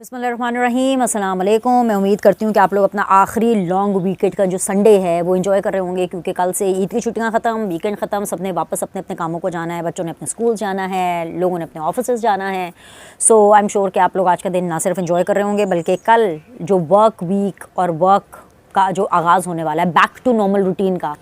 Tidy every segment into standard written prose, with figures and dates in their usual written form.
बिस्मिल्लाहिर्रहमानिर्रहीम, अस्सलाम वालेकुम। मैं उम्मीद करती हूँ कि आप लोग अपना आखिरी लॉन्ग वीकेंड का जो संडे है वो एंजॉय कर रहे होंगे, क्योंकि कल से ईद की छुट्टियाँ ख़त्म, वीकेंड ख़त्म, सबने वापस अपने अपने कामों को जाना है। बच्चों ने अपने स्कूल जाना है, लोगों ने अपने ऑफिस जाना है। सो आई एम श्योर कि आप लोग आज का दिन ना सिर्फ एंजॉय कर रहे होंगे, बल्कि कल जो वर्क वीक और वर्क का जो आगाज़ होने वाला है, बैक टू नॉर्मल रूटीन का,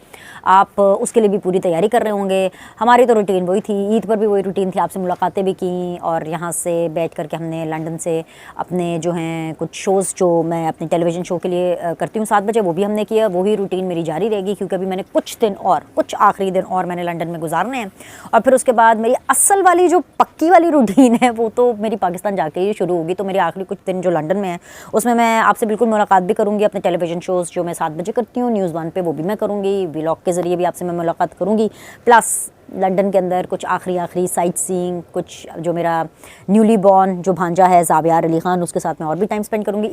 आप उसके लिए भी पूरी तैयारी कर रहे होंगे। हमारी तो रूटीन वही थी, ईद पर भी वही रूटीन थी, आपसे मुलाकातें भी की और यहाँ से बैठ कर के हमने लंदन से अपने जो हैं कुछ शोज़ जो मैं अपने टेलीविज़न शो के लिए करती हूँ 7 बजे, वो भी हमने किया। वही रूटीन मेरी जारी रहेगी, क्योंकि अभी मैंने कुछ आखिरी दिन और मैंने लंदन में गुजारने हैं। और फिर उसके बाद मेरी असल वाली जो पक्की वाली रूटीन है वो तो मेरी पाकिस्तान जाके ही शुरू होगी। तो मेरे आखिरी कुछ दिन जो लंदन में है उसमें मैं आपसे बिल्कुल मुलाकात भी करूँगी। अपने टेलीविज़न शोज़ जो मैं 7 बजे करती हूँ न्यूज़ 1 पे, वो भी मैं करूँगी। व्लॉग के ज़रिए भी आपसे मैं मुलाकात करूँगी। प्लस लंदन के अंदर कुछ आखिरी साइट सीइंग, कुछ जो मेरा न्यूली बॉर्न जो भांजा है ज़ाबियार अली ख़ान, उसके साथ मैं और भी टाइम स्पेंड करूँगी।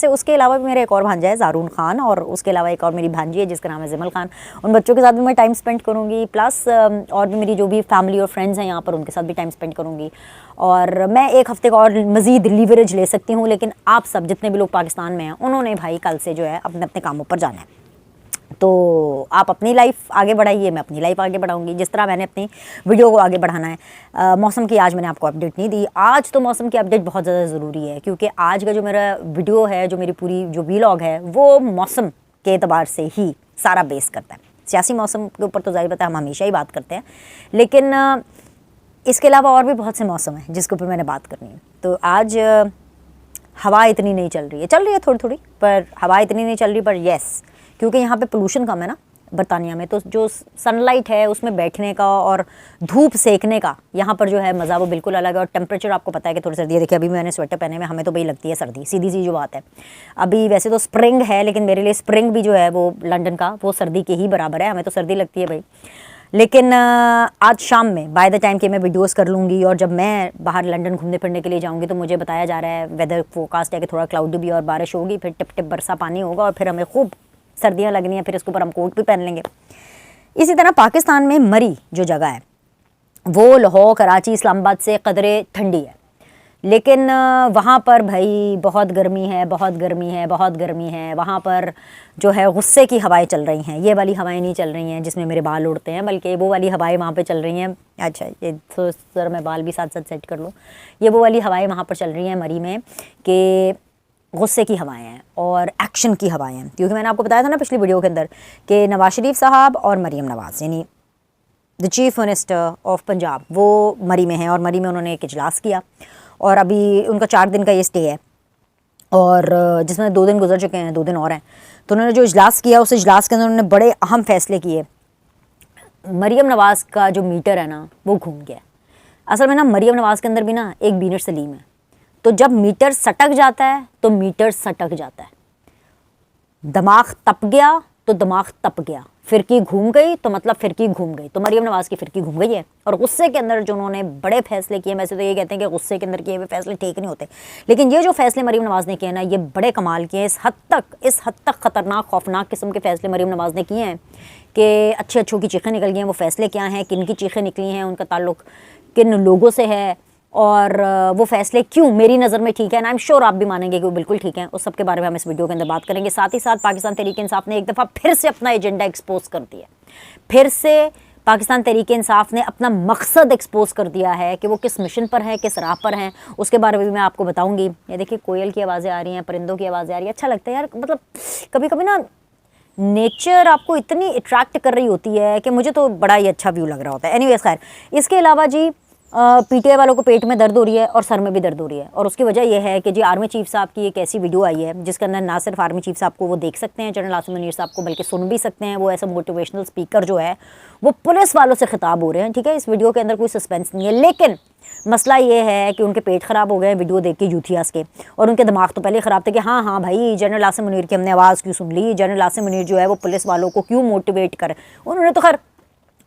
उसके अलावा भी मेरा एक और भांजा है ज़ारून ख़ान, और उसके अलावा एक और मेरी भांजी है जिसका नाम है ज़िमल ख़ान। उन बच्चों के साथ भी मैं टाइम स्पेंड करूँगी। प्लस और भी मेरी जो भी फैमिली और फ्रेंड्स हैं यहाँ पर, उनके साथ भी टाइम स्पेंड करूँगी। और मैं एक हफ़्ते का और मज़ीद लीवरेज ले सकती हूँ, लेकिन आप सब जितने भी लोग पाकिस्तान में हैं उन्होंने भाई कल से जो है अपने अपने कामों पर जाना है। तो आप अपनी लाइफ आगे बढ़ाइए, मैं अपनी लाइफ आगे बढ़ाऊंगी जिस तरह मैंने अपनी वीडियो को आगे बढ़ाना है। मौसम की आज मैंने आपको अपडेट नहीं दी। आज तो मौसम की अपडेट बहुत ज़्यादा ज़रूरी है, क्योंकि आज का जो मेरा वीडियो है, जो मेरी पूरी जो वीलॉग है, वो मौसम के एतबार से ही सारा बेस करता है। सियासी मौसम के ऊपर तो ज़ाहिर बात है हम हमेशा ही बात करते हैं, लेकिन इसके अलावा और भी बहुत से मौसम हैं जिसके ऊपर मैंने बात करनी है। तो आज हवा इतनी नहीं चल रही है थोड़ी थोड़ी, पर हवा इतनी नहीं चल रही, पर येस, क्योंकि यहाँ पे पोल्यूशन कम है ना बरतानिया में, तो जो सनलाइट है उसमें बैठने का और धूप सेकने का यहाँ पर जो है मज़ा वो बिल्कुल अलग है। और टेम्परेचर आपको पता है कि थोड़ी सर्दी है। देखिए अभी मैंने स्वेटर पहने में, हमें तो भाई लगती है सर्दी, सीधी सी जो बात है। अभी वैसे तो स्प्रिंग है, लेकिन मेरे लिए स्प्रिंग भी जो है वो लंदन का वो सर्दी के ही बराबर है। हमें तो सर्दी लगती है भाई। लेकिन आज शाम में बाय द टाइम कि मैं वीडियोस कर लूँगी और जब मैं बाहर लंदन घूमने फिरने के लिए जाऊँगी, तो मुझे बताया जा रहा है, वेदर फोरकास्ट है कि थोड़ा क्लाउडी भी और बारिश होगी, फिर टिप टिप बरसा पानी होगा और फिर हमें खूब सर्दियाँ लगनी है, फिर इसके ऊपर हम कोट भी पहन लेंगे। इसी तरह पाकिस्तान में मरी जो जगह है वो लाहौर, कराची, इस्लामाबाद से कदरे ठंडी है, लेकिन वहाँ पर भाई बहुत गर्मी है, बहुत गर्मी है, बहुत गर्मी है। वहाँ पर जो है गुस्से की हवाएं चल रही हैं। ये वाली हवाएं नहीं चल रही हैं जिसमें मेरे बाल उड़ते हैं, बल्कि वो वाली हवाएं वहाँ पे चल रही हैं। अच्छा, ये तो सर मैं बाल भी साथ साथ सेट कर लूँ। ये वो वाली हवाएं वहाँ पर चल रही हैं मरी में कि गुस्से की हवाएं हैं और एक्शन की हवाएं हैं। क्योंकि मैंने आपको बताया था ना पिछली वीडियो के अंदर कि नवाज शरीफ साहब और मरीम नवाज़, यानी the chief minister of Punjab, वो मरी में हैं और मरी में उन्होंने एक इजलास किया और अभी उनका 4 दिन का ये स्टे है, और जिसमें 2 दिन गुजर चुके हैं, 2 दिन और हैं। तो उन्होंने जो इजलास किया, उस इजलास के अंदर उन्होंने बड़े अहम फैसले किए। मरीम नवाज़ का जो मीटर है ना वो घूम गया। असल में ना मरीम नवाज़ के अंदर भी ना एक बीनर सलीम है। तो जब मीटर सटक जाता है तो मीटर सटक जाता है। दिमाग तप गया तो दिमाग तप गया, फिरकी घूम गई तो मतलब फिरकी घूम गई। तो मरीम नवाज़ की फिरकी घूम गई है। और गुस्से के अंदर जो उन्होंने बड़े फैसले किए, वैसे तो ये कहते हैं कि गुस्से के अंदर किए हुए फैसले ठीक नहीं होते, लेकिन ये जो फैसले मरीम नवाज़ ने किए ना, ये बड़े कमाल के हैं। इस हद तक ख़तरनाक, खौफनाक किस्म के फैसले मरीम नवाज़ ने किए हैं कि अच्छे अच्छों की चीखें निकल गई हैं। वो फैसले क्या हैं, किन की चीखें निकली हैं, उनका ताल्लुक़ किन लोगों से है, और वो फैसले क्यों मेरी नज़र में ठीक है। एंड आई एम श्योर आप भी मानेंगे कि वो बिल्कुल ठीक है। उस सब के बारे में हम इस वीडियो के अंदर बात करेंगे। साथ ही साथ पाकिस्तान तहरीक इंसाफ ने एक दफ़ा फिर से अपना एजेंडा एक्सपोज कर दिया। फिर से पाकिस्तान तहरीक इंसाफ ने अपना मकसद एक्सपोज कर दिया है कि वो किस मिशन पर है, किस राह पर हैं। उसके बारे में भी मैं आपको बताऊँगी। ये देखिए कोयल की आवाज़ें आ रही हैं, परिंदों की आवाज़ें आ रही है। अच्छा लगता है यार, मतलब कभी कभी ना नेचर आपको इतनी अट्रैक्ट कर रही होती है कि मुझे तो बड़ा ही अच्छा व्यू लग रहा होता है। एनीवेज खैर, इसके अलावा जी पीटीआई वालों को पेट में दर्द हो रही है और सर में भी दर्द हो रही है, और उसकी वजह यह है कि जी आर्मी चीफ साहब की एक ऐसी वीडियो आई है जिसके अंदर ना सिर्फ आर्मी चीफ साहब को वो देख सकते हैं, जनरल आसिम मुनीर साहब को, बल्कि सुन भी सकते हैं। वो ऐसा मोटिवेशनल स्पीकर जो है वो पुलिस वालों से खिताब हो रहे हैं। ठीक है, इस वीडियो के अंदर कोई सस्पेंस नहीं है, लेकिन मसला ये है कि उनके पेट ख़राब हो गए वीडियो देख के यूथियास के, और उनके दिमाग तो पहले ख़राब थे कि हाँ भाई जनरल आसिम मुनीर की हमने आवाज़ क्यों सुन ली, जनरल आसिम मुनीर जो है वो पुलिस वालों को क्यों मोटिवेट करे। उन्होंने तो खैर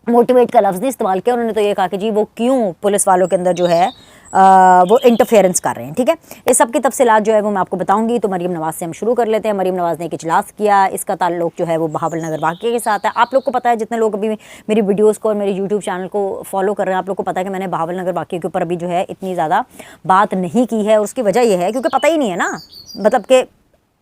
मोटिवेट का लफ्ज़ नहीं इस्तेमाल किया, उन्होंने तो ये कहा कि जी वो क्यों पुलिस वालों के अंदर जो है वो इंटरफेरेंस कर रहे हैं। ठीक है, इस सब की तफसीलात जो है वो मैं आपको बताऊंगी। तो मरीम नवाज़ से हम शुरू कर लेते हैं। मरीम नवाज़ ने एक इजलास किया, इसका ताल्लुक जो है वो बहावल नगर वाक़े के साथ है। आप लोग को पता है, जितने लोग अभी मेरी वीडियोज़ को और मेरे यूट्यूब चैनल को फॉलो कर रहे हैं, आप लोग को पता है कि मैंने बहावल नगर वाक़े के ऊपर अभी जो है इतनी ज़्यादा बात नहीं की है। और उसकी वजह यह है क्योंकि पता ही नहीं है ना, मतलब कि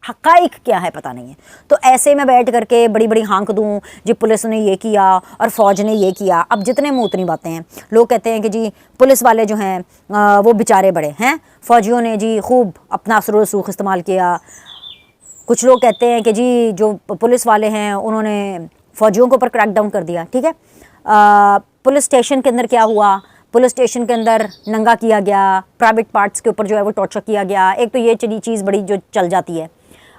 हक़ाइक़ क्या है पता नहीं है। तो ऐसे में बैठ करके बड़ी बड़ी हाँक दूँ जी पुलिस ने ये किया और फ़ौज ने ये किया। अब जितने मुँह उतनी बातें हैं। लोग कहते हैं कि जी पुलिस वाले जो हैं वो बेचारे बड़े हैं, फ़ौजियों ने जी खूब अपना असर रसूख इस्तेमाल किया। कुछ लोग कहते हैं कि जी जो पुलिस वाले हैं उन्होंने फ़ौजियों के ऊपर क्रैकडाउन कर दिया। ठीक है, पुलिस स्टेशन के अंदर क्या हुआ, पुलिस स्टेशन के अंदर नंगा किया गया, प्राइवेट पार्ट्स के ऊपर जो है वो टॉर्चर किया गया। एक तो ये चली चीज़ बड़ी जो चल जाती है,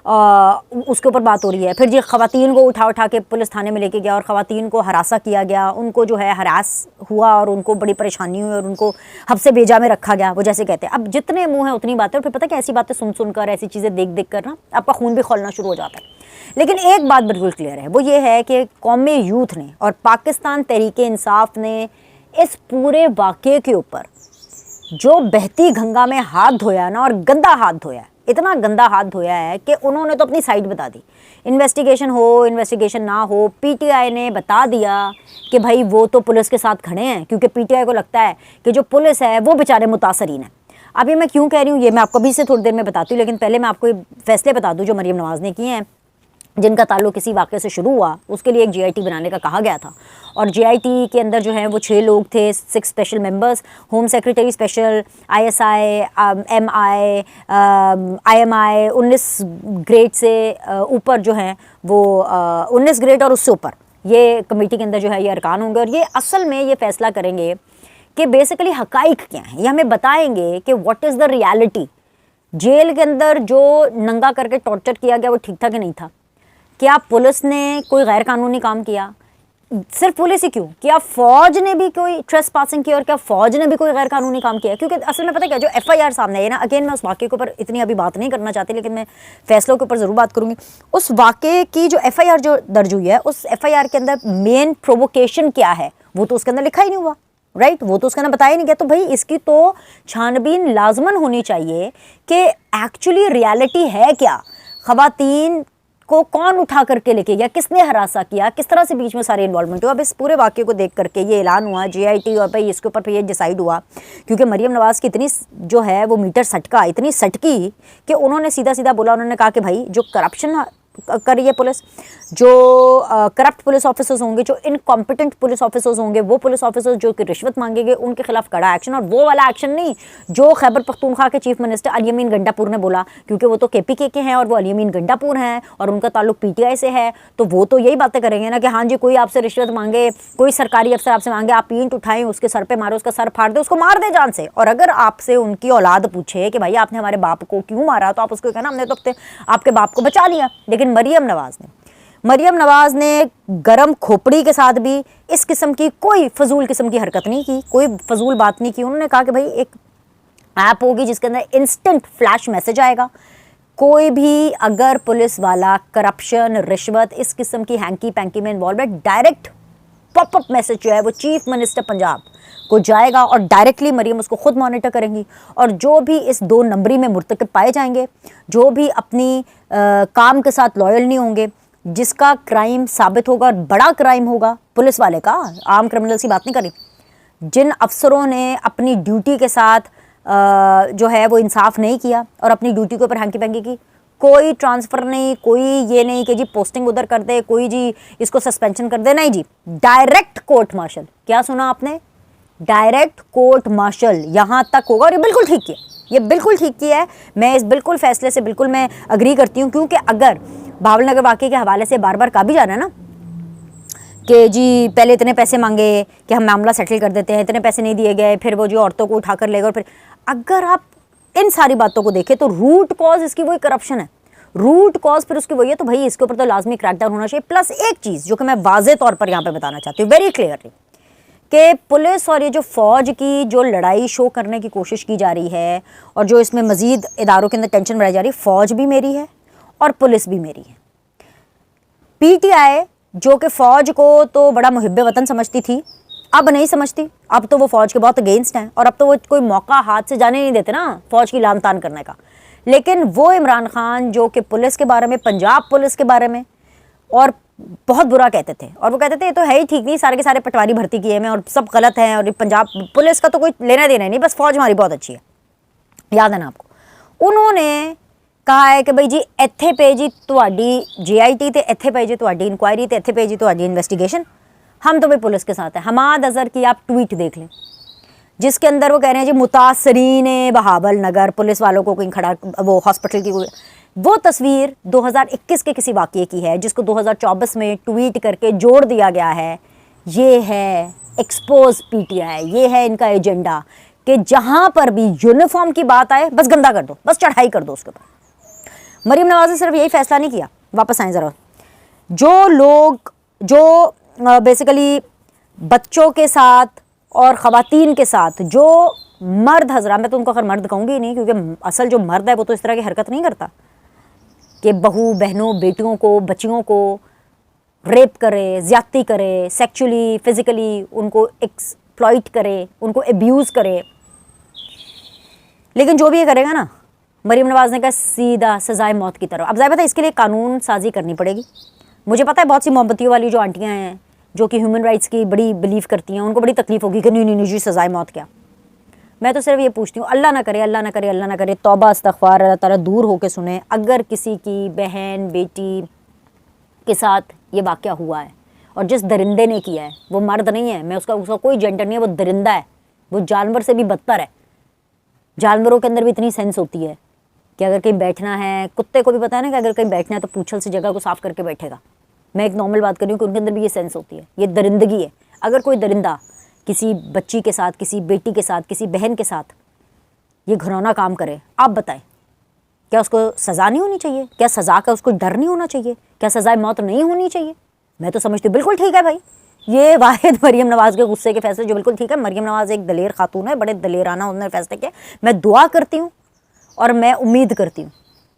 उसके ऊपर बात हो रही है। फिर जी ख़वातीन को उठा के पुलिस थाने में लेके गया और ख़वातीन को हरासा किया गया, उनको जो है हरास हुआ और उनको बड़ी परेशानी हुई और उनको हब्से बेजा में रखा गया, वो जैसे कहते हैं। अब जितने मुँह हैं उतनी बातें, और फिर पता है कि ऐसी बातें सुन कर, ऐसी चीज़ें देख कर ना आपका खून भी खौलना शुरू हो जाता है। लेकिन एक बात बिल्कुल क्लियर है, वो ये है कि कौमी यूथ ने और पाकिस्तान तहरीक इंसाफ ने इस पूरे वाक़े के ऊपर जो बहती गंगा में हाथ धोया ना, और गंदा हाथ धोया, इतना गंदा हाथ धोया है कि उन्होंने तो अपनी साइड बता दी। इन्वेस्टिगेशन हो इन्वेस्टिगेशन ना हो, पीटीआई ने बता दिया कि भाई वो तो पुलिस के साथ खड़े हैं, क्योंकि पीटीआई को लगता है कि जो पुलिस है वो बेचारे मुतासरीन है। अब ये मैं क्यों कह रही हूँ ये मैं आपको अभी से थोड़ी देर में बताती हूँ, लेकिन पहले मैं आपको फैसले बता दूँ जो मरीम नवाज़ ने किए हैं, जिनका ताल्लुक किसी वाक़े से शुरू हुआ। उसके लिए एक जीआईटी बनाने का कहा गया था, और जीआईटी के अंदर जो है वो 6 लोग थे, 6 special members, home secretary special, ISI, MI, IMEI, 19 grade से ऊपर जो है वो 19 ग्रेड और उससे ऊपर ये कमेटी के अंदर जो है ये अरकान होंगे। और ये असल में ये फैसला करेंगे कि बेसिकली हक़ाइक़ क्या हैं, ये हमें बताएंगे कि what is the reality. Jail के अंदर जो नंगा करके टॉर्चर किया गया वो ठीक था कि नहीं था? क्या पुलिस ने कोई गैर कानूनी काम किया? सिर्फ पुलिस ही क्यों, क्या फ़ौज ने भी कोई ट्रेस पासिंग की, और क्या फ़ौज ने भी कोई गैर कानूनी काम किया? क्योंकि असल में पता क्या, जो एफआईआर सामने है ना, अगेन मैं उस वाक़े के ऊपर इतनी अभी बात नहीं करना चाहती, लेकिन मैं फैसलों के ऊपर ज़रूर बात करूँगी। उस वाक़े की जो एफआईआर जो दर्ज हुई है, उस एफआईआर के अंदर मेन प्रोवोकेशन क्या है वो तो उसके अंदर लिखा ही नहीं हुआ, राइट? वो तो उसके अंदर बताया नहीं गया। तो भाई इसकी तो छानबीन लाजमन होनी चाहिए कि एक्चुअली रियलिटी है क्या, ख़वातीन को कौन उठा करके लेके गया, किसने हरासा किया, किस तरह से बीच में सारे इन्वॉल्वमेंट हुआ। अब इस पूरे वाक़े को देख करके ये ऐलान हुआ जीआईटी, और भाई इसके ऊपर फिर ये डिसाइड हुआ, क्योंकि मरीम नवाज़ की इतनी जो है वो मीटर सटका, इतनी सटकी कि उन्होंने सीधा सीधा बोला, उन्होंने कहा कि भाई जो करप्शन कर रही है पुलिस, जो करप्ट पुलिस ऑफिसर्स होंगे, जो इनकॉम्पिटेंट पुलिस ऑफिसर्स होंगे, वो पुलिस ऑफिसर्स जो कि रिश्वत मांगेंगे, उनके खिलाफ कड़ा एक्शन। और वो वाला एक्शन नहीं जो खैबर पख्तूनख्वा के चीफ मिनिस्टर अली अमीन गंडापुर ने बोला, क्योंकि वो तो केपीके के हैं और वो अली अमीन गंडापुर हैं और उनका ताल्लुक पीटीआई से है। तो वो तो यही बातें करेंगे ना कि हाँ जी कोई आपसे रिश्वत मांगे, कोई सरकारी अफसर आपसे मांगे, आप ईंट उठाएं, उसके सर पे मारो, उसका सर फाड़ दे, उसको मार दे जान से। और अगर आपसे उनकी औलाद पूछे कि भाई आपने हमारे बाप को क्यों मारा, तो आप उसको कहना हमने तो आपके बाप को बचा लिया। लेकिन मरीम नवाज़ ने गरम खोपड़ी के साथ भी इस किस्म की कोई फजूल किस्म की हरकत नहीं की, कोई फजूल बात नहीं की। उन्होंने कहा कि भाई एक ऐप होगी जिसके अंदर इंस्टेंट फ्लैश मैसेज आएगा, कोई भी अगर पुलिस वाला करप्शन, रिश्वत, इस किस्म की हैंकी पैंकी में इन्वॉल्व है, डायरेक्ट पॉपअप मैसेज जो है वो चीफ मिनिस्टर पंजाब को जाएगा और डायरेक्टली मरीम उसको खुद मॉनिटर करेंगी। और जो भी इस 2 नंबरी में मुर्तकब पाए जाएंगे, जो भी अपनी काम के साथ लॉयल नहीं होंगे, जिसका क्राइम साबित होगा और बड़ा क्राइम होगा पुलिस वाले का, आम क्रिमिनल्स की बात नहीं करी, जिन अफसरों ने अपनी ड्यूटी के साथ जो है वो इंसाफ नहीं किया और अपनी ड्यूटी के ऊपर हैंकी पैंकी की, कोई ट्रांसफ़र नहीं, कोई ये नहीं कि जी पोस्टिंग उधर कर दे, कोई जी इसको सस्पेंशन कर दे, नहीं जी, डायरेक्ट कोर्ट मार्शल। क्या सुना आपने? डायरेक्ट कोर्ट मार्शल यहाँ तक होगा। और ये बिल्कुल ठीक किया, ये बिल्कुल ठीक किया है। मैं इस बिल्कुल फैसले से बिल्कुल मैं अग्री करती हूँ, क्योंकि अगर बहावल नगर वाक़े के हवाले से बार बार कहा भी जा रहा है ना कि जी पहले इतने पैसे मांगे कि हम मामला सेटल कर देते हैं, इतने पैसे नहीं दिए गए, फिर वो जो औरतों को उठा कर लेगा, और फिर अगर आप इन सारी बातों को देखें तो रूट कॉज इसकी वही करप्शन है, रूट कॉज फिर उसकी वही है। तो भाई इसके ऊपर तो लाजमी क्रैकडाउन होना चाहिए। प्लस एक चीज़ जो कि मैं वाज़े तौर पर यहाँ पर बताना चाहती हूँ वेरी क्लियरली, कि पुलिस और ये जो फ़ौज की जो लड़ाई शो करने की कोशिश की जा रही है और जो इसमें मज़ीद इदारों के अंदर टेंशन बढ़ाई जा रही है, फ़ौज भी मेरी है और पुलिस भी मेरी है। पीटीआई जो कि फ़ौज को तो बड़ा मुहिब्बे वतन समझती थी, अब नहीं समझती, अब तो वो फ़ौज के बहुत अगेंस्ट हैं और अब तो वो कोई मौका हाथ से जाने नहीं देते ना फ़ौज की लान तान करने का। लेकिन वो इमरान खान जो कि पुलिस के बारे में, पंजाब पुलिस के बारे में और बहुत बुरा कहते थे, और वो कहते थे ये तो है ही ठीक नहीं, सारे के सारे पटवारी भर्ती किए हैं और सब गलत हैं और पंजाब पुलिस का तो कोई लेना देना नहीं, बस फ़ौज हमारी बहुत अच्छी है, याद है ना आपको। उन्होंने कहा है कि भाई जी इत्थे पे जी तुहाडी GIT ते इत्थे पे जी तुहाडी इंक्वायरी ते इत्थे पे जी तुहाडी इन्वेस्टिगेशन, हम तो भाई पुलिस के साथ हैं। हमाद अज़हर की आप ट्वीट देख लें जिसके अंदर वो कह रहे हैं जी मुतासरीन बहावल नगर पुलिस वालों को कहीं खड़ा, वो हॉस्पिटल की वो तस्वीर 2021 के किसी वाक़ये की है जिसको 2024 में ट्वीट करके जोड़ दिया गया है। ये है एक्सपोज PTI, ये है इनका एजेंडा कि जहाँ पर भी यूनिफॉर्म की बात आए बस गंदा कर दो, बस चढ़ाई कर दो उसके ऊपर। मरीम नवाज़ ने सिर्फ यही फैसला नहीं किया, वापस आएँ ज़रा, जो लोग जो बेसिकली बच्चों के साथ और ख़वातीन के साथ जो मर्द हजरा, मैं तो उनको अगर मर्द कहूँगी ही नहीं क्योंकि असल जो मर्द है वो तो इस तरह की हरकत नहीं करता कि बहू बहनों बेटियों को बच्चियों को रेप करे, ज़्यादती करे, सेक्सुअली फिज़िकली उनको एक्सप्लॉइट करे, उनको एब्यूज़ करे। लेकिन जो भी ये करेगा ना, मरीम नवाज़ ने कहा सीधा सजाए मौत की तरफ। अब ज़ाहिर है इसके लिए कानून साजी करनी पड़ेगी। मुझे पता है बहुत सी मोहब्बतियों वाली जो आंटियाँ हैं जो कि ह्यूमन राइट्स की बड़ी बिलीव करती हैं, उनको बड़ी तकलीफ होगी कि नहीं नहीं नहीं जी सजाए मौत क्या। मैं तो सिर्फ ये पूछती हूँ, अल्लाह ना करे, अल्लाह ना करे, अल्लाह ना करे, तौबा इस्तग़फ़ार, अल्लाह ताला दूर होकर सुने, अगर किसी की बहन बेटी के साथ ये वाक़या हुआ है और जिस दरिंदे ने किया है वो मर्द नहीं है, मैं उसका कोई जेंडर नहीं है, वो दरिंदा है, वो जानवर से भी बदतर है। जानवरों के अंदर भी इतनी सेंस होती है कि अगर कहीं बैठना है, कुत्ते को भी पता है ना कि अगर कहीं बैठना है तो पूंछल से जगह को साफ़ करके बैठेगा। मैं एक नॉर्मल बात कर रही हूँ कि उनके अंदर भी ये सेंस होती है, ये दरिंदगी है। अगर कोई दरिंदा किसी बच्ची के साथ, किसी बेटी के साथ, किसी बहन के साथ ये घिनौना काम करे, आप बताएं क्या उसको सज़ा नहीं होनी चाहिए? क्या सज़ा का उसको डर नहीं होना चाहिए? क्या सज़ाए मौत नहीं होनी चाहिए? मैं तो समझती हूँ बिल्कुल ठीक है भाई। ये वाहिद मरीम नवाज़ के गुस्से के फैसले जो बिल्कुल ठीक है। मरीम नवाज़ एक दलेर खातून है, बड़े दलेराना उन्होंने फैसले किए। मैं दुआ करती हूँ और मैं उम्मीद करती हूँ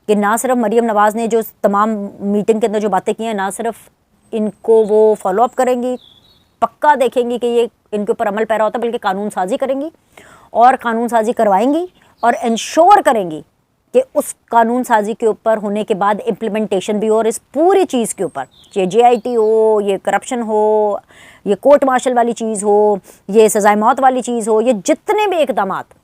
कि ना सिर्फ मरीम नवाज़ ने जो तमाम मीटिंग के अंदर जो बातें की हैं, ना सिर्फ इनको वो फॉलो अप करेंगी, पक्का देखेंगी कि ये इनके ऊपर अमल पैरा होता है, बल्कि कानून साजी करेंगी और कानून साजी करवाएंगी और इंश्योर करेंगी कि उस कानून साजी के ऊपर होने के बाद इम्प्लीमेंटेशन भी हो, और इस पूरी चीज़ के ऊपर, ये GIT हो, ये करप्शन हो, ये कोर्ट मार्शल वाली चीज़ हो, ये सज़ाए मौत वाली चीज़ हो, ये जितने भी इक़दामात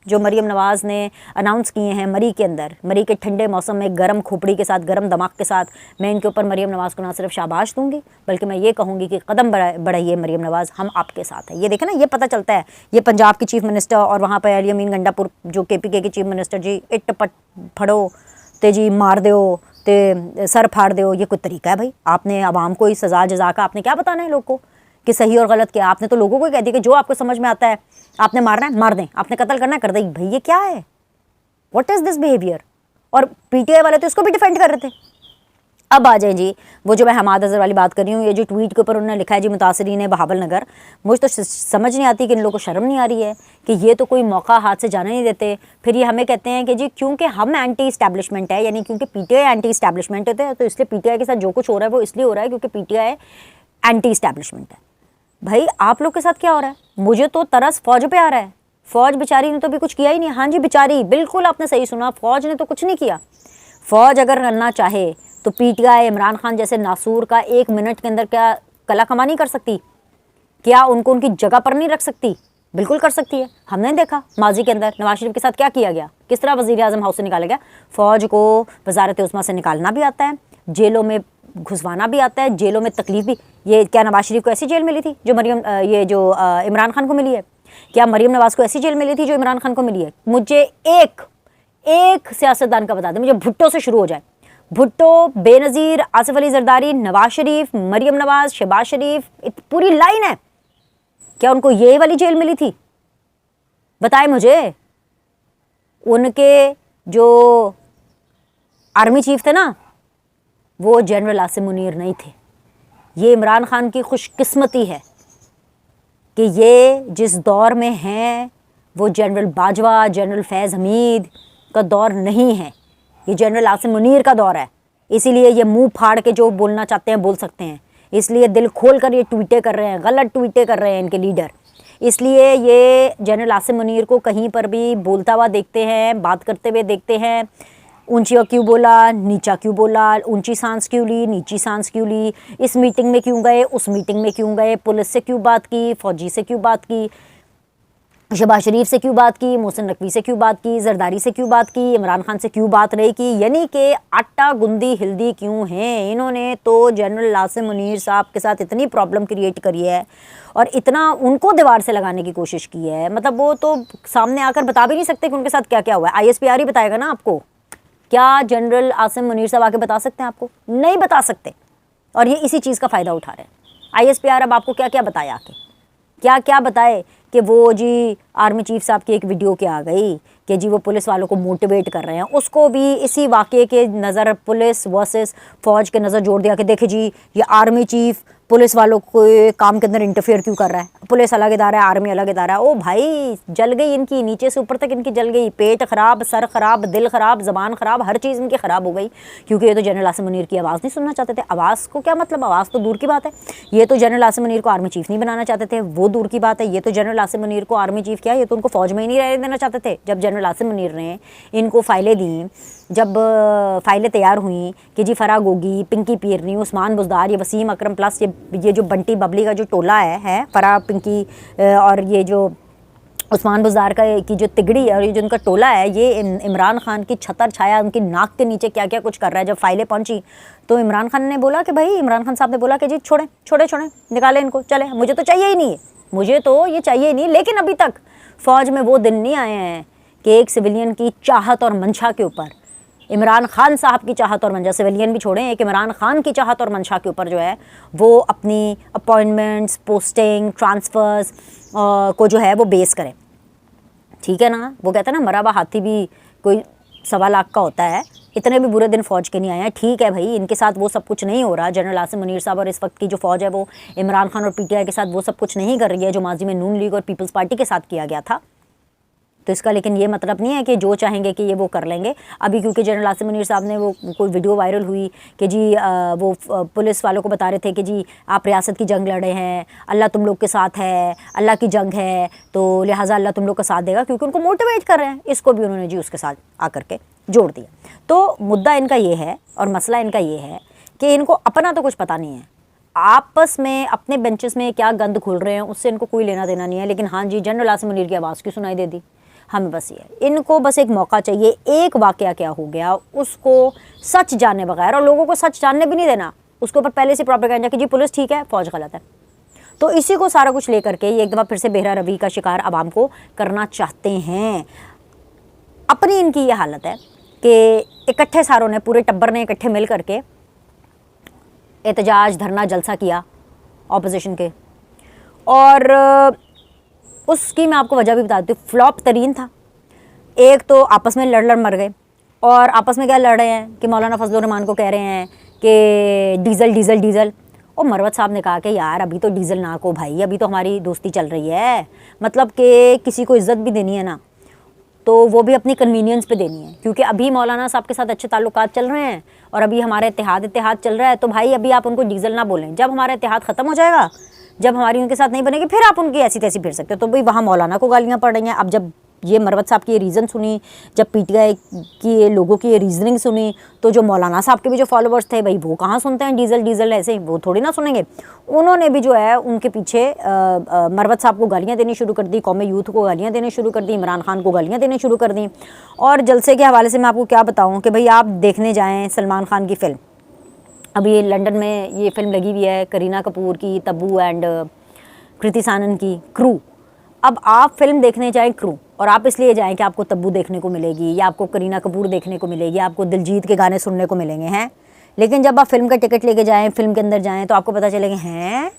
जो मरीम नवाज़ ने अनाउंस किए हैं मरी के अंदर, मरी के ठंडे मौसम में गर्म खोपड़ी के साथ, गर्म दिमाग के साथ, मैं इनके ऊपर मरीम नवाज़ को ना सिर्फ शाबाश दूंगी बल्कि मैं ये कहूँगी कि कदम बढ़ाइए मरीम नवाज़, हम आपके साथ हैं। ये देखें ना, ये पता चलता है, ये पंजाब की चीफ़ मिनिस्टर और वहाँ पर अली अमीन गंडापुर जो KPK की चीफ़ मिनिस्टर, जी इट पट फड़ो ते जी मार दो ते सर फाड़ दो, ये कोई तरीका है भाई? आपने आवाम को इस सज़ा जज़ा का आपने क्या बताना है लोग को कि सही और गलत क्या? आपने तो लोगों को कह दिया कि जो आपको समझ में आता है, आपने मारना है मार दें, आपने कत्ल करना है कर दें। भाई ये क्या है? What is this behaviour? और PTI वाले तो इसको भी डिफेंड कर रहे थे। अब आ जाए जी वो जो मैं हमाद अज़हर वाली बात कर रही हूँ, ये जो ट्वीट के ऊपर उन्होंने लिखा है जी मुतासरीन बहावल नगर, मुझे तो समझ नहीं आती कि इन लोगों को शर्म नहीं आ रही है कि ये तो कोई मौका हाथ से जाने नहीं देते। फिर ये हमें कहते हैं कि जी क्योंकि हम एंटी इस्टेब्लिशमेंट है, यानी क्योंकि PTI एंटी इस्टेब्लिशमेंट होते हैं तो इसलिए PTI के साथ जो कुछ हो रहा है वो इसलिए हो रहा है क्योंकि PTI एंटी इस्टेब्लिशमेंट है। भाई आप लोग के साथ क्या हो रहा है? मुझे तो तरस फ़ौज पे आ रहा है। फ़ौज बेचारी ने तो भी कुछ किया ही नहीं। हाँ जी बेचारी, बिल्कुल आपने सही सुना, फ़ौज ने तो कुछ नहीं किया। फ़ौज अगर करना चाहे तो PTI इमरान खान जैसे नासूर का 1 मिनट के अंदर क्या कला कमा नहीं कर सकती? क्या उनको उनकी जगह पर नहीं रख सकती? बिल्कुल कर सकती है। हमने देखा माजी के अंदर नवाज शरीफ के साथ क्या किया गया, किस तरह वज़ीर-ए-आज़म हाउस से निकाला गया। फ़ौज को वज़ारत-ए-उज़्मा से निकालना भी आता है, जेलों में घुसवाना भी आता है, जेलों में तकलीफ भी। ये क्या नवाज शरीफ को ऐसी जेल मिली थी जो इमरान खान को मिली है? क्या मरीम नवाज़ को ऐसी जेल मिली थी जो इमरान खान को मिली है? मुझे एक सियासतदान का बता दें, मुझे भुट्टो से शुरू हो जाए। भुट्टो, बेनज़ीर, आसिफ अली जरदारी, नवाज शरीफ, मरीम नवाज़, शहबाज शरीफ, पूरी लाइन है। क्या उनको ये वाली जेल मिली थी? बताए मुझे। उनके जो आर्मी चीफ थे ना, वो जनरल आसिम मुनीर नहीं थे। ये इमरान खान की खुशकिस्मती है कि ये जिस दौर में हैं वो जनरल बाजवा, जनरल फैज़ हमीद का दौर नहीं है, ये जनरल आसिम मुनीर का दौर है। इसीलिए ये मुंह फाड़ के जो बोलना चाहते हैं बोल सकते हैं। इसलिए दिल खोल कर ये ट्वीटें कर रहे हैं, गलत ट्वीटें कर रहे हैं इनके लीडर। इसलिए ये जनरल आसिम मुनीर को कहीं पर भी बोलता हुआ देखते हैं, बात करते हुए देखते हैं, ऊंची क्यों बोला, नीचा क्यों बोला, ऊंची सांस क्यों ली, नीची सांस क्यों ली, इस मीटिंग में क्यों गए, उस मीटिंग में क्यों गए, पुलिस से क्यों बात की, फौजी से क्यों बात की, शहबाज शरीफ से क्यों बात की, मोहसिन नकवी से क्यों बात की, जरदारी से क्यों बात की, इमरान खान से क्यों बात नहीं की, यानी कि आटा गुंदी हिल्दी क्यों हैं। इन्होंने तो जनरल आसिम मुनीर साहब के साथ इतनी प्रॉब्लम क्रिएट करी है और इतना उनको दीवार से लगाने की कोशिश की है, मतलब वो तो सामने आकर बता भी नहीं सकते कि उनके साथ क्या क्या हुआ है। ISPR ही बताएगा ना आपको। क्या जनरल आसिम मुनीर साहब आके बता सकते हैं आपको? नहीं बता सकते। और ये इसी चीज़ का फ़ायदा उठा रहे हैं। ISPR अब आपको क्या क्या बताए आके, क्या क्या बताए कि वो जी आर्मी चीफ साहब की एक वीडियो क्या आ गई कि जी वो पुलिस वालों को मोटिवेट कर रहे हैं, उसको भी इसी वाक़े के नज़र पुलिस वर्सेस फ़ौज के नज़र जोड़ दिया कि देखे जी ये आर्मी चीफ पुलिस वालों को काम के अंदर इंटरफेयर क्यों कर रहा है, पुलिस अलग इदारा है, आर्मी अलग इदारा है। ओ भाई, जल गई इनकी, नीचे से ऊपर तक इनकी जल गई, पेट ख़राब, सर ख़राब, दिल ख़राब, ज़बान ख़राब, हर चीज़ इनकी ख़राब हो गई, क्योंकि ये तो जनरल आसिम मुनीर की आवाज़ नहीं सुनना चाहते थे। आवाज़ को क्या मतलब, आवाज़ तो दूर की बात है। ये तो जनरल आसिम मुनीर को आर्मी चीफ नहीं बनाना चाहते थे, वो दूर की बात है। ये तो जनरल आसिम मुनीर को आर्मी चीफ क्या, ये तो उनको फ़ौज में ही नहीं रहने देना चाहते थे। जब जनरल आसिम मुनीर ने इनको फाइलें दी, जब फाइलें तैयार हुई कि जी फराग होगी, पिंकी पीरनी, उस्मान बुज़दार, ये वसीम अकरम प्लस ये जो बंटी बबली का जो टोला है फराग, पिंकी और ये जो उस्मान बुज़दार का की जो तिगड़ी है और ये जो उनका टोला है, ये इमरान खान की छतर छाया उनकी नाक के नीचे क्या क्या कुछ कर रहा है। जब फाइलें पहुंची तो इमरान खान ने बोला कि भाई, इमरान खान साहब ने बोला कि जी छोड़ें छोड़ें छोड़ें, निकालें इनको, चले, मुझे तो चाहिए ही नहीं है, मुझे तो ये चाहिए ही नहीं। लेकिन अभी तक फ़ौज में वो दिन नहीं आए हैं कि एक सिविलियन की चाहत और मंशा के ऊपर, इमरान खान साहब की चाहत और मंशा, सिविलियन भी छोड़ें, एक इमरान खान की चाहत और मंशा के ऊपर जो है वो अपनी अपॉइंटमेंट्स, पोस्टिंग, ट्रांसफ़र्स को जो है वो बेस करें। ठीक है ना, वो कहते हैं ना, मरा हुआ हाथी भी कोई 1.25 लाख का होता है। इतने भी बुरे दिन फ़ौज के नहीं आए हैं। ठीक है भाई, इनके साथ वो सब कुछ नहीं हो रहा। जनरल आसिम मुनीर साहब और इस वक्त की जो फ़ौज है वो इमरान खान और PTI के साथ वो सब कुछ नहीं कर रही है जो माजी में नून लीग और पीपल्स पार्टी के साथ किया गया था। तो इसका लेकिन ये मतलब नहीं है कि जो चाहेंगे कि ये वो कर लेंगे। अभी क्योंकि जनरल आसिम मुनीर साहब ने वो कोई वीडियो वायरल हुई कि जी वो पुलिस वालों को बता रहे थे कि जी आप रियासत की जंग लड़े हैं, अल्लाह तुम लोग के साथ है, अल्लाह की जंग है, तो लिहाजा अल्लाह तुम लोग का साथ देगा, क्योंकि उनको मोटिवेट कर रहे हैं। इसको भी उन्होंने जी उसके साथ आकर के जोड़ दिया। तो मुद्दा इनका ये है और मसला इनका ये है कि इनको अपना तो कुछ पता नहीं है, आपस में अपने बेंचेस में क्या गंद खुल रहे हैं उससे इनको कोई लेना देना नहीं है। लेकिन हाँ जी, जनरल आसिम मुनीर की आवाज़ क्यों सुनाई दे दी हमें, बस ये, इनको बस एक मौका चाहिए। एक वाक़या क्या हो गया उसको सच जानने बगैर, और लोगों को सच जानने भी नहीं देना, उसके ऊपर पहले से प्रोपेगेंडा कि जी पुलिस ठीक है, फ़ौज गलत है। तो इसी को सारा कुछ लेकर के ये एक दफ़ा फिर से बेहरा रवि का शिकार आवाम को करना चाहते हैं। अपनी इनकी ये हालत है कि इकट्ठे सारों ने, पूरे टब्बर ने इकट्ठे मिल करके एहतजाज, धरना, जलसा किया ऑपोजिशन के, और उसकी मैं आपको वजह भी बता देती हूँ। फ्लॉप तरीन था। एक तो आपस में लड़ मर गए, और आपस में क्या लड़ रहे हैं कि मौलाना फजलुर रहमान को कह रहे हैं कि डीज़ल डीज़ल डीज़ल, और मरवत साहब ने कहा कि यार अभी तो डीज़ल ना को भाई, अभी तो हमारी दोस्ती चल रही है, मतलब कि किसी को इज़्ज़त भी देनी है ना तो वो भी अपनी कन्वीनियंस पे देनी है, क्योंकि अभी मौलाना साहब के साथ अच्छे ताल्लुकात चल रहे हैं और अभी हमारा इत्तेहाद चल रहा है। तो भाई अभी आप उनको डीज़ल ना बोलें, जब हमारा इत्तेहाद ख़त्म हो जाएगा, जब हमारी उनके साथ नहीं बनेगी, फिर आप उनकी ऐसी तैसी फिर सकते हो। तो भाई वहाँ मौलाना को गालियाँ पड़ रही हैं। अब जब ये मरवत साहब की ये रीज़न सुनी, जब PTI की ये लोगों की ये रीजनिंग सुनी, तो जो मौलाना साहब के भी जो फॉलोवर्स थे भाई, वो कहाँ सुनते हैं डीज़ल डीज़ल, ऐसे ही वो थोड़ी ना सुनेंगे। उन्होंने भी जो है उनके पीछे मरवत साहब को गालियाँ देनी शुरू कर दी, कौमी यूथ को गालियाँ देनी शुरू कर दी, इमरान खान को गालियाँ देनी शुरू कर दी। और जलसे के हवाले से मैं आपको क्या बताऊँ कि भाई आप देखने जाएँ सलमान खान की फ़िल्म, अभी ये लंदन में ये फ़िल्म लगी हुई है, करीना कपूर की, तब्बू एंड कृति सानन की, क्रू। अब आप फिल्म देखने जाएं क्रू, और आप इसलिए जाएं कि आपको तब्बू देखने को मिलेगी या आपको करीना कपूर देखने को मिलेगी, आपको दिलजीत के गाने सुनने को मिलेंगे हैं। लेकिन जब आप फिल्म का टिकट लेके जाएं, फिल्म के अंदर जाएं, तो आपको पता चलेगा हैं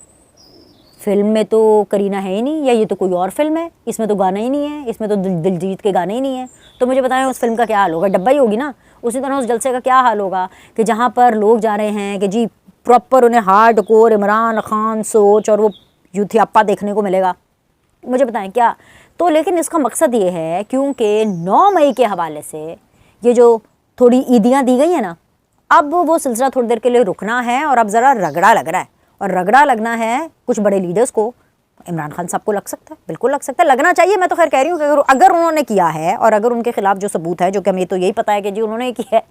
फिल्म में तो करीना है ही नहीं, या ये तो कोई और फिल्म है, इसमें तो गाना ही नहीं है, इसमें तो दिलजीत के गाने ही नहीं है। तो मुझे बताएं उस फिल्म का क्या हाल होगा, डब्बा ही होगी ना। उसी तरह उस जलसे का क्या हाल होगा कि जहाँ पर लोग जा रहे हैं कि जी प्रॉपर उन्हें हार्ड कोर इमरान खान सोच और वो यूथियाप्पा देखने को मिलेगा। मुझे बताएं क्या। तो लेकिन इसका मकसद ये है, क्योंकि 9 मई के हवाले से ये जो थोड़ी ईदियाँ दी गई हैं ना, अब वो सिलसिला थोड़ी देर के लिए रुकना है और अब ज़रा रगड़ा लग रहा है। और रगड़ा लगना है कुछ बड़े लीडर्स को, इमरान खान साहब को लग सकता है, बिल्कुल लग सकता है, लगना चाहिए। मैं तो खैर कह रही हूँ कि अगर उन्होंने किया है और अगर उनके खिलाफ जो सबूत है, जो कि हमें तो यही पता है कि जी उन्होंने किया है,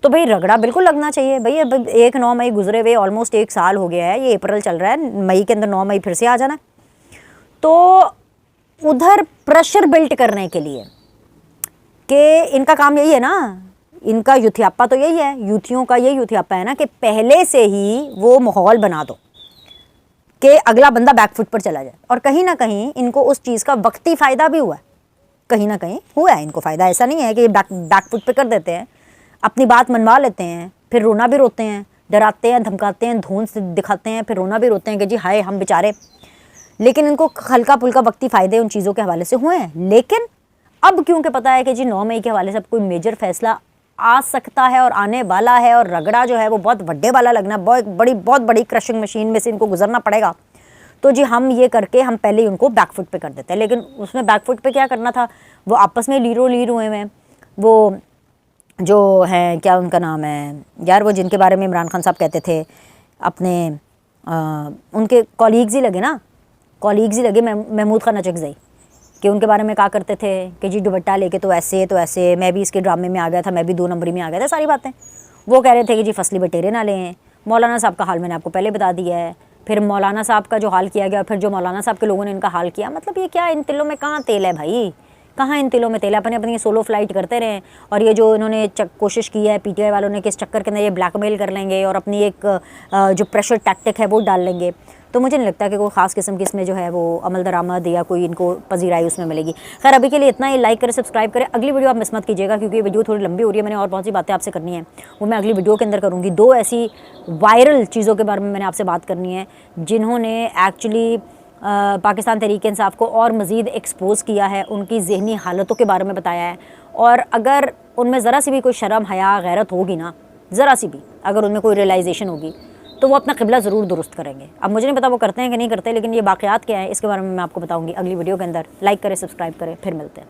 तो भाई रगड़ा बिल्कुल लगना चाहिए। भाई अब 1 9 मई गुजरे हुए ऑलमोस्ट 1 साल हो गया है, ये अप्रैल चल रहा है, मई के अंदर 9 मई फिर से आ जाना। तो उधर प्रेशर बिल्ड करने के लिए कि इनका काम यही है ना, इनका युथियापा तो यही है, यूथियों का यही युथियापा है ना कि पहले से ही वो माहौल बना दो कि अगला बंदा बैकफुट पर चला जाए। और कहीं ना कहीं इनको उस चीज़ का वक्ती फ़ायदा भी हुआ है, कहीं ना कहीं हुआ है इनको फ़ायदा। ऐसा नहीं है कि बैकफुट पे कर देते हैं, अपनी बात मनवा लेते हैं, फिर रोना भी रोते हैं, डराते हैं, धमकाते हैं, धौंस दिखाते हैं, फिर रोना भी रोते हैं कि जी हाय हम बेचारे। लेकिन इनको हल्का फुल्का वक्ती फ़ायदे उन चीज़ों के हवाले से हुए हैं। लेकिन अब क्योंकि पता है कि जी 9 मई के हवाले से कोई मेजर फैसला आ सकता है और आने वाला है, और रगड़ा जो है वो बहुत बड़े वाला लगना, बहुत बड़ी क्रशिंग मशीन में से इनको गुजरना पड़ेगा, तो जी हम ये करके हम पहले ही उनको बैकफुट पे कर देते हैं। लेकिन उसमें बैकफुट पे क्या करना था, वो आपस में लीर हुए हैं। वो जो है क्या उनका नाम है यार, वो जिनके बारे में इमरान खान साहब कहते थे अपने उनके कॉलीग्स ही लगे ना, कॉलीग्स ही लगे, महमूद खान नचकज़ई, कि उनके बारे में कहा करते थे कि जी दुपट्टा लेके तो ऐसे, मैं भी इसके ड्रामे में आ गया था, मैं भी 2 नंबरी में आ गया था, सारी बातें वो कह रहे थे कि जी फसली बटेरे ना लें। मौलाना साहब का हाल मैंने आपको पहले बता दिया है, फिर मौलाना साहब का जो हाल किया गया, फिर जो मौलाना साहब के लोगों ने इनका हाल किया। मतलब ये क्या, इन तिलों में कहाँ तेल है भाई, कहाँ इन तिलों में तेल है। अपनी सोलो फ्लाइट करते रहें, और ये जो इन्होंने कोशिश की है पीटीआई वालों ने कि इस चक्कर के अंदर ये ब्लैकमेल कर लेंगे और अपनी एक जो प्रेशर टैक्टिक है वो डाल लेंगे, तो मुझे नहीं लगता कि कोई ख़ास किस्म की इसमें जो है वो अमल दरामद या कोई इनको पजीराई उसमें मिलेगी। खैर अभी के लिए इतना ही, लाइक करें, सब्सक्राइब करें। अगली वीडियो आप मिस मत कीजिएगा क्योंकि ये वीडियो थोड़ी लंबी हो रही है, मैंने और बहुत सी बातें आपसे करनी है, वो मैं अगली वीडियो के अंदर करूँगी। 2 ऐसी वायरल चीज़ों के बारे में मैंने आपसे बात करनी है जिन्होंने एक्चुअली पाकिस्तान तहरीक इंसाफ को और मज़ीद एक्सपोज़ किया है, उनकी ज़हनी हालतों के बारे में बताया है। और अगर उनमें ज़रा सी भी कोई शर्म हया गैरत होगी ना, ज़रा सी भी अगर उनमें कोई रियलाइजेशन होगी, तो वो अपना क़िबला ज़रूर दुरुस्त करेंगे। अब मुझे नहीं पता वो करते हैं कि नहीं करते, लेकिन ये वाक़यात क्या है इसके बारे में मैं आपको बताऊँगी अगली वीडियो के अंदर। लाइक करें, सब्सक्राइब करें, फिर मिलते हैं।